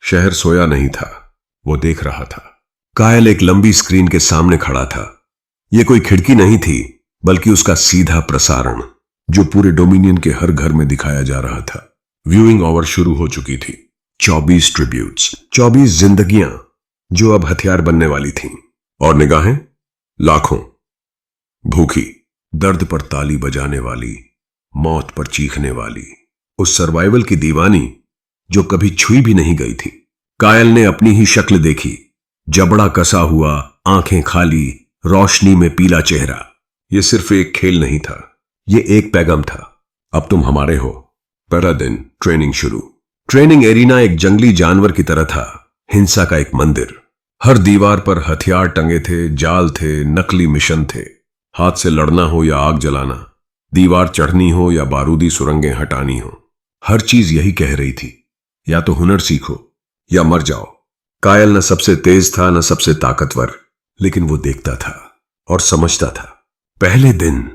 शहर सोया नहीं था, वो देख रहा था। कायल एक लंबी स्क्रीन के सामने खड़ा था। यह कोई खिड़की नहीं थी, बल्कि उसका सीधा प्रसारण, जो पूरे डोमिनियन के हर घर में दिखाया जा रहा था। व्यूइंग ओवर शुरू हो चुकी थी। 24 ट्रिब्यूट्स, 24 जिंदगियां जो अब हथियार बनने वाली थीं, और निगाहें लाखों, भूखी, दर्द पर ताली बजाने वाली, मौत पर चीखने वाली, उस सर्वाइवल की दीवानी जो कभी छुई भी नहीं गई थी। कायल ने अपनी ही शक्ल देखी, जबड़ा कसा हुआ, आंखें खाली, रोशनी में पीला चेहरा। यह सिर्फ एक खेल नहीं था, यह एक पैगाम था। अब तुम हमारे हो। पहला दिन, ट्रेनिंग शुरू। ट्रेनिंग एरिना एक जंगली जानवर की तरह था, हिंसा का एक मंदिर। हर दीवार पर हथियार टंगे थे, जाल थे, नकली मिशन थे। हाथ से लड़ना हो या आग जलाना, दीवार चढ़नी हो या बारूदी सुरंगें हटानी हो, हर चीज यही कह रही थी, या तो हुनर सीखो या मर जाओ। कायल न सबसे तेज था, न सबसे ताकतवर, लेकिन वो देखता था और समझता था। पहले दिन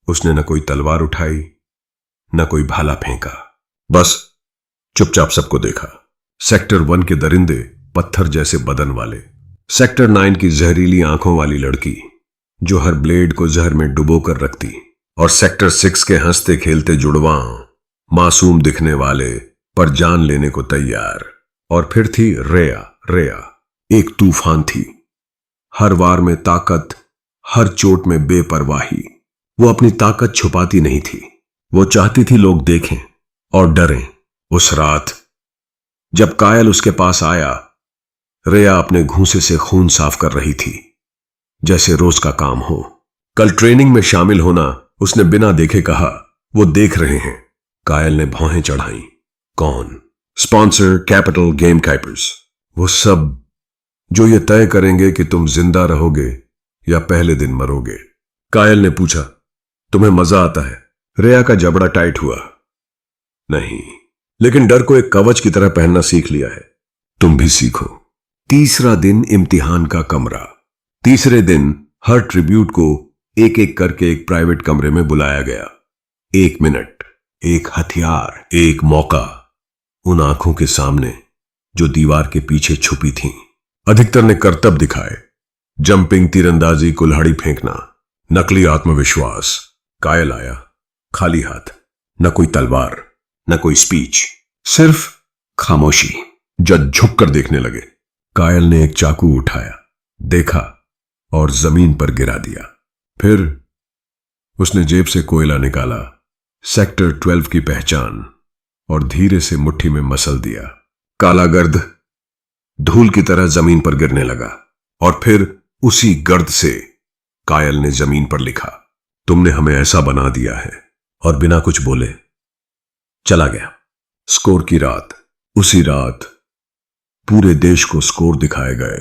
उसने न कोई तलवार उठाई, न कोई भाला फेंका, बस चुपचाप सबको देखा। सेक्टर 1 के दरिंदे, पत्थर जैसे बदन वाले। सेक्टर 9 की जहरीली आंखों वाली लड़की, जो हर ब्लेड को जहर में डुबो कर रखती। और सेक्टर 6 के हंसते खेलते जुड़वां, मासूम दिखने वाले पर जान लेने को तैयार। और फिर थी रेया, एक तूफान थी। हर वार में ताकत, हर चोट में बेपरवाही। वो अपनी ताकत छुपाती नहीं थी, वो चाहती थी लोग देखें और डरें। उस रात जब कायल उसके पास आया, रेया अपने घूंसे से खून साफ कर रही थी, जैसे रोज का काम हो। कल ट्रेनिंग में शामिल होना, उसने बिना देखे कहा। वो देख रहे हैं। कायल ने भौहें चढ़ाई। कौन? स्पॉन्सर, कैपिटल, गेम कीपर्स, वो सब जो ये तय करेंगे कि तुम जिंदा रहोगे या पहले दिन मरोगे। कायल ने पूछा, तुम्हें मजा आता है? रेया का जबड़ा टाइट हुआ। नहीं, लेकिन डर को एक कवच की तरह पहनना सीख लिया है। तुम भी सीखो। तीसरा दिन, इम्तिहान का कमरा। तीसरे दिन हर ट्रिब्यूट को एक एक करके एक प्राइवेट कमरे में बुलाया गया। 1 मिनट, एक हथियार, एक मौका, उन आंखों के सामने जो दीवार के पीछे छुपी थीं। अधिकतर ने करतब दिखाए, जंपिंग, तीरंदाजी, कुल्हाड़ी फेंकना, नकली आत्मविश्वास। कायल आया, खाली हाथ, न कोई तलवार, न कोई स्पीच, सिर्फ खामोशी। जज झुककर देखने लगे। कायल ने एक चाकू उठाया, देखा और जमीन पर गिरा दिया। फिर उसने जेब से कोयला निकाला, सेक्टर 12 की पहचान, और धीरे से मुट्ठी में मसल दिया। काला गर्द धूल की तरह जमीन पर गिरने लगा। और फिर उसी गर्द से कायल ने जमीन पर लिखा, तुमने हमें ऐसा बना दिया है। और बिना कुछ बोले चला गया। स्कोर की रात। उसी रात पूरे देश को स्कोर दिखाए गए,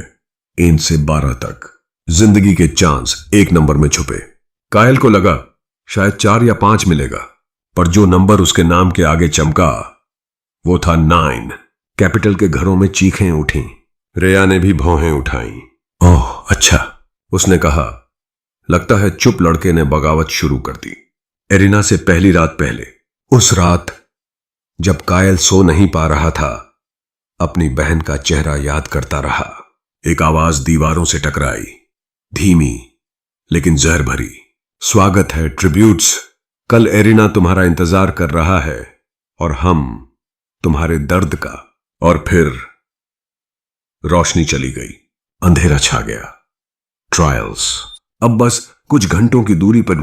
1 से 12 तक। जिंदगी के चांस 1 नंबर में छुपे। कायल को लगा शायद 4 या 5 मिलेगा, पर जो नंबर उसके नाम के आगे चमका वो था 9। कैपिटल के घरों में चीखें उठी। रेया ने भी भौहें उठाई। ओह अच्छा, उसने कहा। लगता है चुप लड़के ने बगावत शुरू कर दी। एरिना से पहली रात पहले, उस रात जब कायल सो नहीं पा रहा था, अपनी बहन का चेहरा याद करता रहा। एक आवाज दीवारों से टकराई, धीमी लेकिन जहर भरी। स्वागत है ट्रिब्यूट्स, कल एरिना तुम्हारा इंतजार कर रहा है, और हम तुम्हारे दर्द का। और फिर रोशनी चली गई, अंधेरा छा गया। ट्रायल्स। अब बस कुछ घंटों की दूरी पर